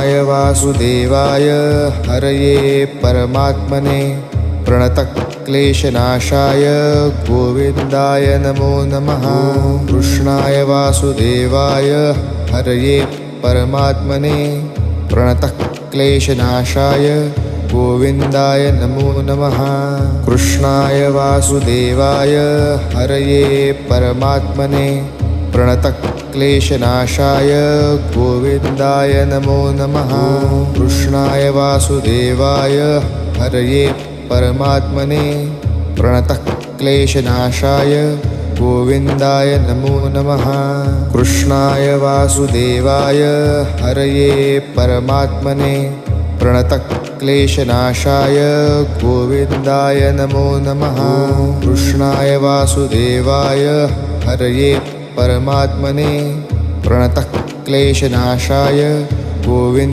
वासुदेवाय हरये परमात्मने प्रणतक्लेशनाशाय गोविन्दाय नमो नमः। कृष्णाय वासुदेवाय हरये परमात्मने प्रणतक्लेशनाशाय गोविन्दाय नमो नमः। कृष्णाय वासुदेवाय हरये परमात्मने प्रणतक्लेशनाशाय गोविन्दाय नमो नमः। कृष्णाय वासुदेवाय हरये परमात्मने प्रणतक्लेशनाशाय गोविन्दाय नमो नमः। कृष्णाय वासुदेवाय हरये परमात्मने प्रणतक्लेशनाशाय गोविन्दाय नमो नमः। कृष्णाय वासुदेवाय हरये परमात्मने प्रणतक्लेशनाशाय गोविन्दाय